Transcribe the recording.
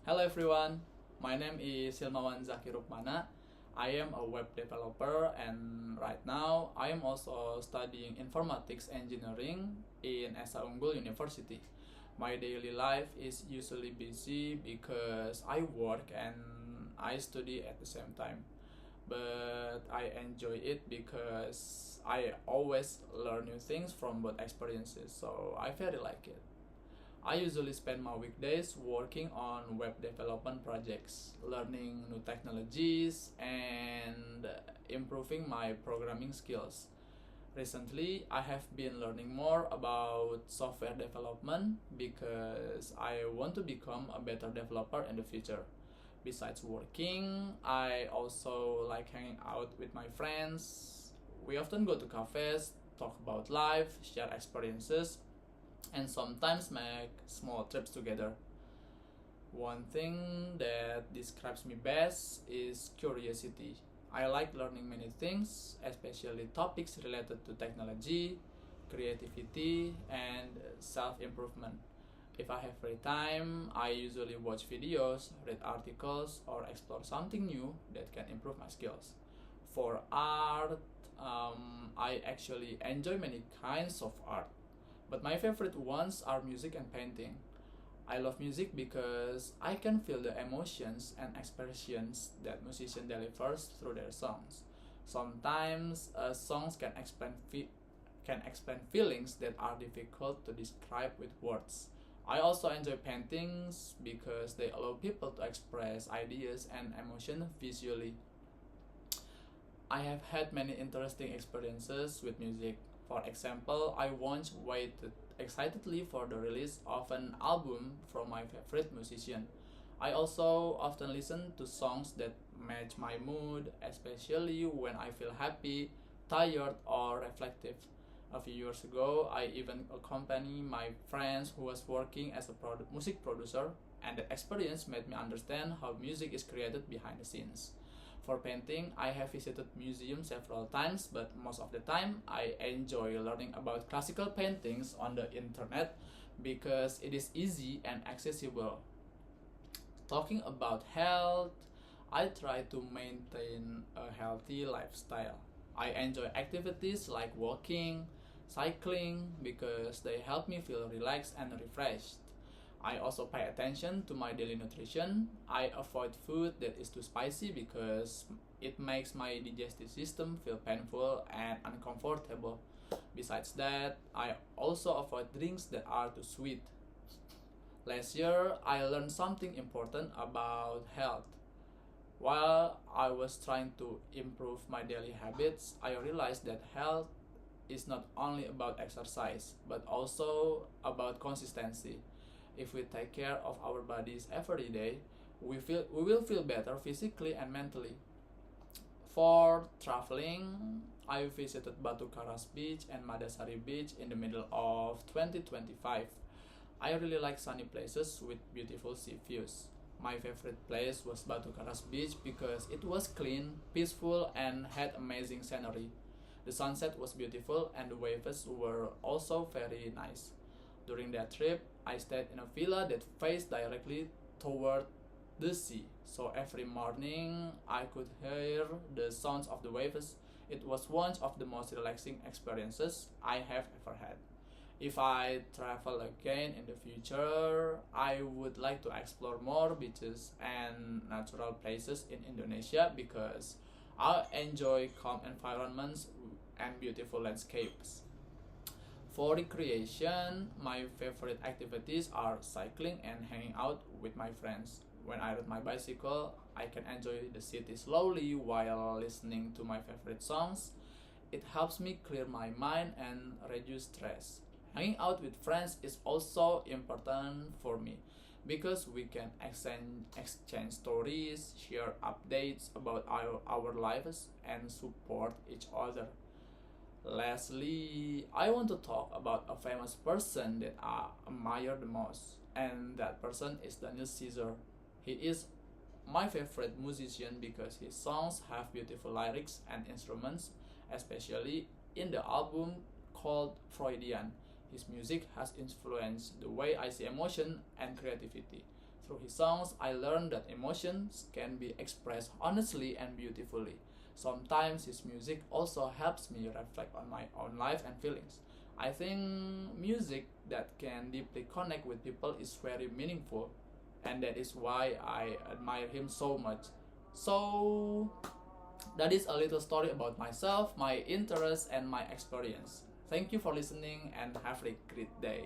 Hello everyone, my name is Hilmawan Zaki Rukmana. I am a web developer and right now I am also studying informatics engineering in Esa Unggul University. My daily life is usually busy because I work and I study at the same time. But I enjoy it because I always learn new things from both experiences, so I very like it. I usually spend my weekdays working on web development projects, learning new technologies, and improving my programming skills. Recently, I have been learning more about software development because I want to become a better developer in the future. Besides working, I also like hanging out with my friends. We often go to cafes, talk about life, share experiences, and sometimes make small trips together. One thing that describes me best is curiosity. I like learning many things, especially topics related to technology, creativity, and self improvement. If I have free time, I usually watch videos, read articles, or explore something new that can improve my skills. For art, I actually enjoy many kinds of art, but my favorite ones are music and painting. I love music because I can feel the emotions and expressions that musician delivers through their songs. Sometimes songs can explain feelings that are difficult to describe with words. I also enjoy paintings because they allow people to express ideas and emotion visually. I have had many interesting experiences with music. For example, I once waited excitedly for the release of an album from my favorite musician. I also often listen to songs that match my mood, especially when I feel happy, tired, or reflective. A few years ago, I even accompanied my friends who was working as a music producer, and that experience made me understand how music is created behind the scenes. For painting, I have visited museums several times, but most of the time I enjoy learning about classical paintings on the internet because it is easy and accessible. Talking about health, I try to maintain a healthy lifestyle. I enjoy activities like walking, cycling because they help me feel relaxed and refreshed. I also pay attention to my daily nutrition. I avoid food that is too spicy because it makes my digestive system feel painful and uncomfortable. Besides that, I also avoid drinks that are too sweet. Last year, I learned something important about health. While I was trying to improve my daily habits, I realized that health is not only about exercise, but also about consistency. If we take care of our bodies every day, we will feel better physically and mentally. For traveling, I visited Batu Karas Beach and Madasari Beach in the middle of 2025. I really like sunny places with beautiful sea views. My favorite place was Batu Karas Beach because it was clean, peaceful, and had amazing scenery. The sunset was beautiful and the waves were also very nice. During that trip, I stayed in a villa that faced directly toward the sea, so every morning I could hear the sounds of the waves. It was one of the most relaxing experiences I have ever had. If I travel again in the future, I would like to explore more beaches and natural places in Indonesia because I enjoy calm environments and beautiful landscapes. For recreation, my favorite activities are cycling and hanging out with my friends. When I ride my bicycle, I can enjoy the city slowly while listening to my favorite songs. It helps me clear my mind and reduce stress. Hanging out with friends is also important for me because we can exchange stories, share updates about our lives, and support each other. Lastly, I want to talk about a famous person that I admire the most, and that person is Daniel Caesar. He is my favorite musician because his songs have beautiful lyrics and instruments, especially in the album called Freudian. His music has influenced the way I see emotion and creativity. Through his songs, I learned that emotions can be expressed honestly and beautifully. Sometimes his music also helps me reflect on my own life and feelings. I think music that can deeply connect with people is very meaningful, and that is why I admire him so much. So, that is a little story about myself, my interests, and my experience. Thank you for listening and have a great day.